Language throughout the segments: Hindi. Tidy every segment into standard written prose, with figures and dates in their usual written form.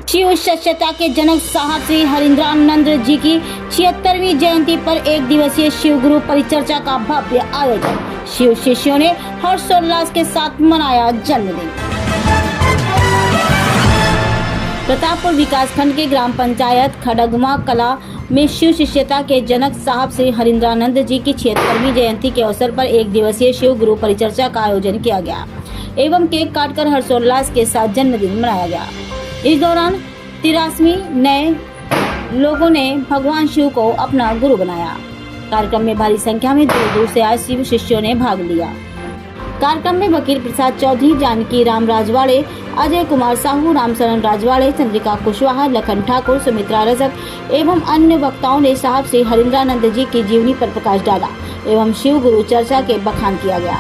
शिव शिष्यता के जनक साहब श्री हरिंद्रानंद जी की 76वीं जयंती पर एक दिवसीय शिव गुरु परिचर्चा का भव्य आयोजन। शिव शिष्यों ने हर्षोल्लास के साथ मनाया जन्मदिन। प्रतापपुर विकासखंड के ग्राम पंचायत खड़गमा कला में शिव शिष्यता के जनक साहब श्री हरिंद्रानंद जी की 76वीं जयंती के अवसर पर एक दिवसीय शिव गुरु परिचर्चा का आयोजन किया गया एवं केक काटकर हर्षोल्लास के साथ जन्मदिन मनाया गया। इस दौरान 83 नए लोगों ने भगवान शिव को अपना गुरु बनाया। कार्यक्रम में भारी संख्या में दूर दूर से आए शिव शिष्यों ने भाग लिया। कार्यक्रम में वकील प्रसाद चौधरी, जानकी राम राजवाड़े, अजय कुमार साहू, रामशरण राजवाड़े, चंद्रिका कुशवाहा, लखन ठाकुर, सुमित्रा रजक एवं अन्य वक्ताओं ने साहब श्री हरिंद्रानंद जी की जीवनी पर प्रकाश डाला एवं शिव गुरु चर्चा के बखान किया गया।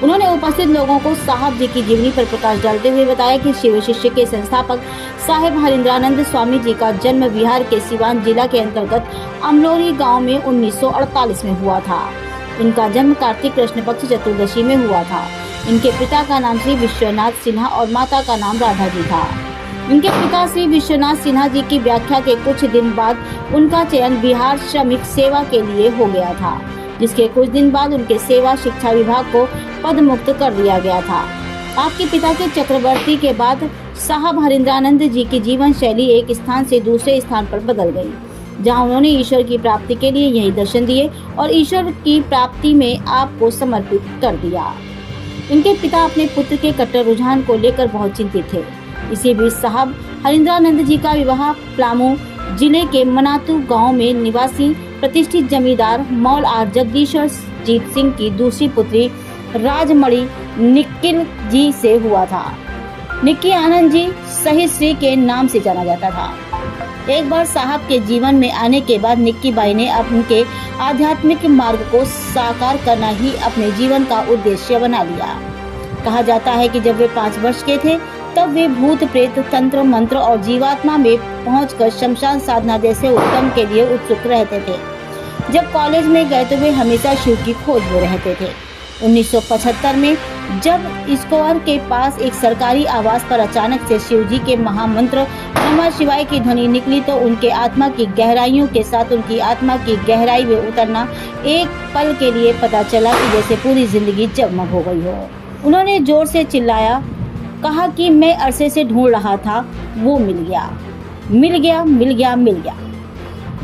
उन्होंने उपस्थित लोगों को साहब जी की जीवनी पर प्रकाश डालते हुए बताया कि शिव शिष्य के संस्थापक साहेब हरिंद्रानंद स्वामी जी का जन्म बिहार के सिवान जिला के अंतर्गत अमलोरी गांव में 1948 में हुआ था। इनका जन्म कार्तिक कृष्ण पक्ष चतुर्दशी में हुआ था। इनके पिता का नाम श्री विश्वनाथ सिन्हा और माता का नाम राधा जी था। इनके पिता श्री विश्वनाथ सिन्हा जी की व्याख्या के कुछ दिन बाद उनका चयन बिहार श्रमिक सेवा के लिए हो गया था, जिसके कुछ दिन बाद उनके सेवा शिक्षा विभाग को पद मुक्त कर दिया गया था। आपके पिता के चक्रवर्ती के बाद साहब हरिंद्रानंद जी की जीवन शैली एक स्थान से दूसरे स्थान पर बदल गई, जहां उन्होंने ईश्वर की प्राप्ति के लिए यही दर्शन दिए और ईश्वर की प्राप्ति में आपको समर्पित कर दिया। इनके पिता अपने पुत्र के कट्टर रुझान को लेकर बहुत चिंतित थे। इसी बीच साहब हरिंद्रानंद जी का विवाह पलामू जिले के मनातू गांव में निवासी प्रतिष्ठित जमींदार मौल आर जगदीश्वर जीत सिंह की दूसरी पुत्री राजमणि निक्किन जी से हुआ था। निक्की आनंद जी सही श्री के नाम से जाना जाता था। एक बार साहब के जीवन में आने के बाद निक्की बाई ने उनके आध्यात्मिक मार्ग को साकार करना ही अपने जीवन का उद्देश्य बना लिया। कहा जाता है कि जब वे 5 वर्ष के थे तब वे भूत प्रेत तंत्र मंत्र और जीवात्मा में पहुंचकर शमशान साधना जैसे उत्तम के लिए उत्सुक रहते थे। जब कॉलेज में गए तो वे हमेशा शिव की खोज में रहते थे। 1975 में जब इस्कोर के पास एक सरकारी आवास पर अचानक से शिव जी के महामंत्र नमः शिवाय की ध्वनि निकली तो उनके आत्मा की गहराइयों के साथ उनकी आत्मा की गहराई में उतरना एक पल के लिए पता चला कि जैसे पूरी जिंदगी जगमग हो गई हो। उन्होंने जोर से चिल्लाया, कहा कि मैं अरसे से ढूंढ रहा था, वो मिल गया, मिल गया, मिल गया, मिल गया।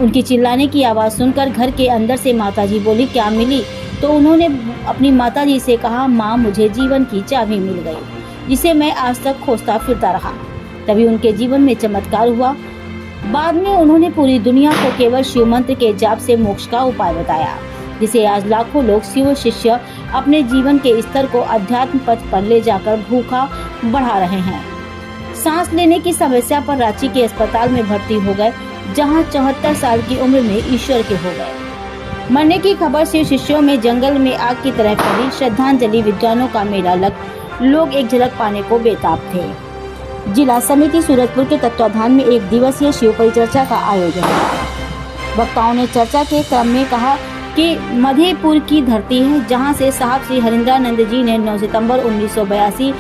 उनकी चिल्लाने की आवाज़ सुनकर घर के अंदर से माताजी बोली, क्या मिली? तो उन्होंने अपनी माताजी से कहा, माँ मुझे जीवन की चाबी मिल गई, जिसे मैं आज तक खोजता फिरता रहा। तभी उनके जीवन में चमत्कार हुआ। बाद में उन्होंने पूरी दुनिया को केवल शिव मंत्र के जाप से मोक्ष का उपाय बताया, जिसे आज लाखों लोग शिव शिष्य अपने जीवन के स्तर को अध्यात्म पथ पर ले जाकर भूखा बढ़ा रहे हैं। सांस लेने की समस्या पर रांची के अस्पताल में भर्ती हो गए, जहां 74 साल की उम्र में ईश्वर के हो गए। मरने की खबर शिव शिष्यों में जंगल में आग की तरह फैली। श्रद्धांजलि विद्वानों का मेला लग लोग एक झलक पाने को बेताब थे। जिला समिति सूरजपुर के तत्वाधान में एक दिवसीय शिव परिचर्चा का आयोजन हुआ। वक्ताओं ने चर्चा के क्रम में कहा कि मधेपुर की धरती है, जहां से साहब श्री हरिंद्रानंद जी ने 9 सितंबर 1982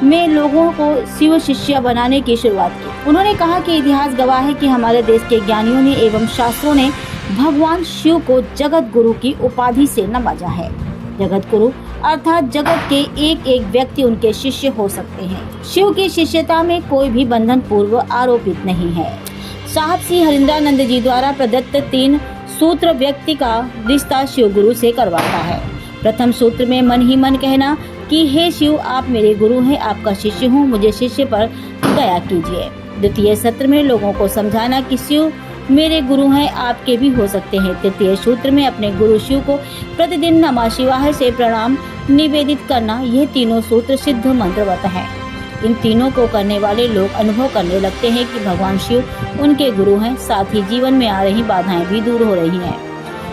में लोगों को शिव शिष्य बनाने की शुरुआत की। उन्होंने कहा कि इतिहास गवाह है कि हमारे देश के ज्ञानियों ने एवं शास्त्रों ने भगवान शिव को जगत गुरु की उपाधि से नवाजा है। जगत गुरु अर्थात जगत के एक एक व्यक्ति उनके शिष्य हो सकते हैं। शिव की शिष्यता में कोई भी बंधन पूर्व आरोपित नहीं है। साहब श्री हरिंद्रानंद जी द्वारा प्रदत्त 3 सूत्र व्यक्ति का रिश्ता शिव गुरु से करवाता है। प्रथम सूत्र में मन ही मन कहना कि हे शिव, आप मेरे गुरु हैं, आपका शिष्य हूँ, मुझे शिष्य पर दया कीजिए। द्वितीय सत्र में लोगों को समझाना कि शिव मेरे गुरु हैं, आपके भी हो सकते हैं। तृतीय सूत्र में अपने गुरु शिव को प्रतिदिन नमः शिवाय से प्रणाम निवेदित करना। यह तीनों सूत्र सिद्ध मंत्रवत है। इन तीनों को करने वाले लोग अनुभव करने लगते हैं कि भगवान शिव उनके गुरु हैं, साथ ही जीवन में आ रही बाधाएं भी दूर हो रही हैं।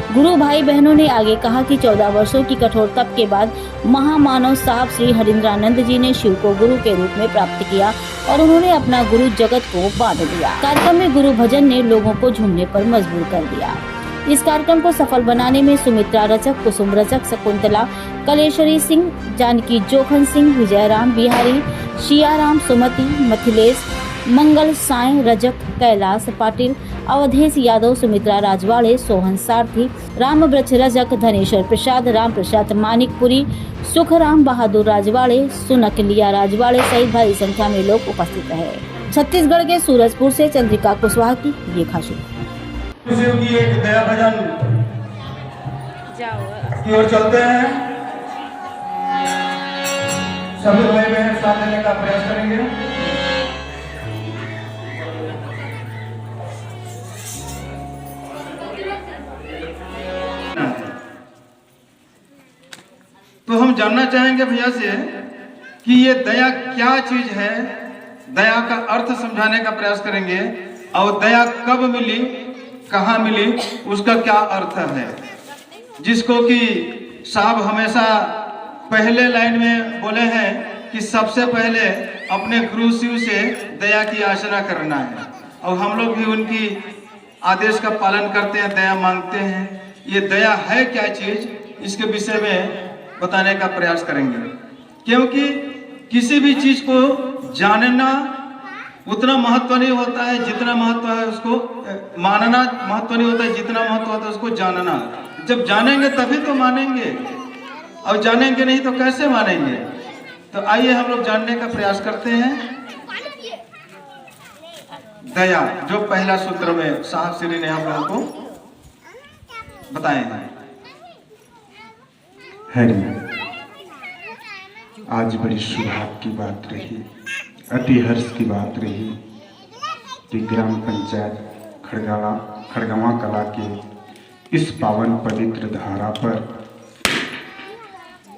गुरु भाई बहनों ने आगे कहा कि 14 वर्षों की कठोर तप के बाद महामानव साहब श्री हरिंद्रानंद जी ने शिव को गुरु के रूप में प्राप्त किया और उन्होंने अपना गुरु जगत को बांट दिया। कार्यक्रम में गुरु भजन ने लोगों को झूमने पर मजबूर कर दिया। इस कार्यक्रम को सफल बनाने में सुमित्रा रजक, कुसुम रजक, शकुंतला, कलेश्वरी सिंह, जानकी जोखन सिंह, विजयराम बिहारी, शियाराम, सुमति, मिथिलेश, मंगल साय, रजक, कैलाश पाटिल, अवधेश यादव, सुमित्रा राजवाड़े, सोहन सारथी, राम वृक्ष रजक, धनेश्वर प्रसाद, राम प्रसाद मानिकपुरी, सुखराम बहादुर राजवाड़े, सुनक लिया राजवाड़े सहित भारी संख्या में लोग उपस्थित रहे। छत्तीसगढ़ के सूरजपुर से चंद्रिका कुशवाहा की ये खास शिव की एक दया भजन की ओर चलते हैं। सभी भाई बहन साथ देने का प्रयास करेंगे। तो हम जानना चाहेंगे भैया से कि ये दया क्या चीज है, दया का अर्थ समझाने का प्रयास करेंगे और दया कब मिली, कहाँ मिली, उसका क्या अर्थ है, जिसको कि साहब हमेशा पहले लाइन में बोले हैं कि सबसे पहले अपने गुरु शिव से दया की याचना करना है और हम लोग भी उनकी आदेश का पालन करते हैं, दया मांगते हैं। ये दया है क्या चीज, इसके विषय में बताने का प्रयास करेंगे, क्योंकि किसी भी चीज को जानना उतना महत्व नहीं होता है जितना महत्व है उसको मानना, महत्व नहीं होता है जितना महत्व होता है उसको जानना। जब जानेंगे तभी तो मानेंगे और जानेंगे नहीं तो कैसे मानेंगे। तो आइए हम लोग जानने का प्रयास करते हैं। दया जो पहला सूत्र में साहब श्री ने हम लोगों को बताए हैं। हरि, आज बड़ी सौभाग्य की बात रही, अति हर्ष की बात रही कि ग्राम पंचायत खड़गवा कला के इस पावन पवित्र धारा पर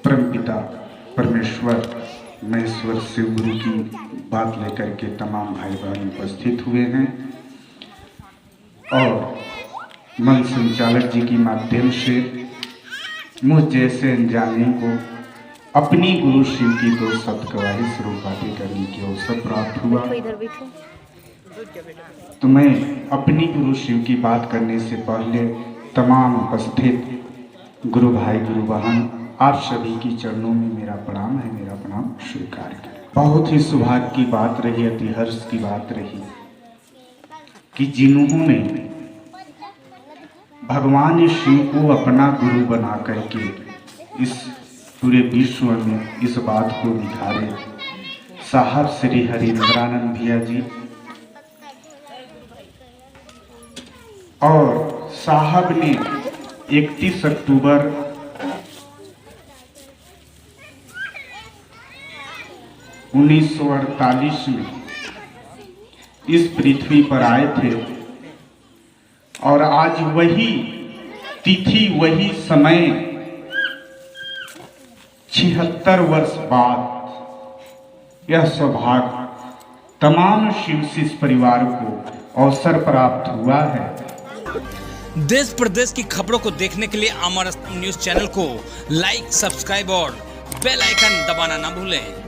परमपिता परमेश्वर महेश्वर शिव गुरु की बात लेकर के तमाम भाई बहन उपस्थित हुए हैं और मन संचालक जी के माध्यम से मुझ जैसे अनजाने को अपनी गुरु शिव की दो सतगवाही स्वरूप बातें करने की अवसर प्राप्त हुआ। तो मैं अपनी गुरु शिव की बात करने से पहले तमाम उपस्थित गुरु भाई गुरु बहन आप सभी की चरणों में मेरा प्रणाम है, मेरा प्रणाम स्वीकार करें। बहुत ही सौभाग्य की बात रही, अति हर्ष की बात रही कि जिन्होंने भगवान शिव को अपना गुरु बना करके इस पूरे विश्व में इस बात को निखारे, साहब श्री हरिंद्रानंद भैया जी और साहब ने 31 अक्टूबर 1948 में इस पृथ्वी पर आए थे और आज वही तिथि वही समय 76 वर्ष बाद यह सौभाग्य तमाम शिव शिष्य परिवार को अवसर प्राप्त हुआ है। देश प्रदेश की खबरों को देखने के लिए अमर न्यूज चैनल को लाइक, सब्सक्राइब और बेल आइकन दबाना ना भूलें।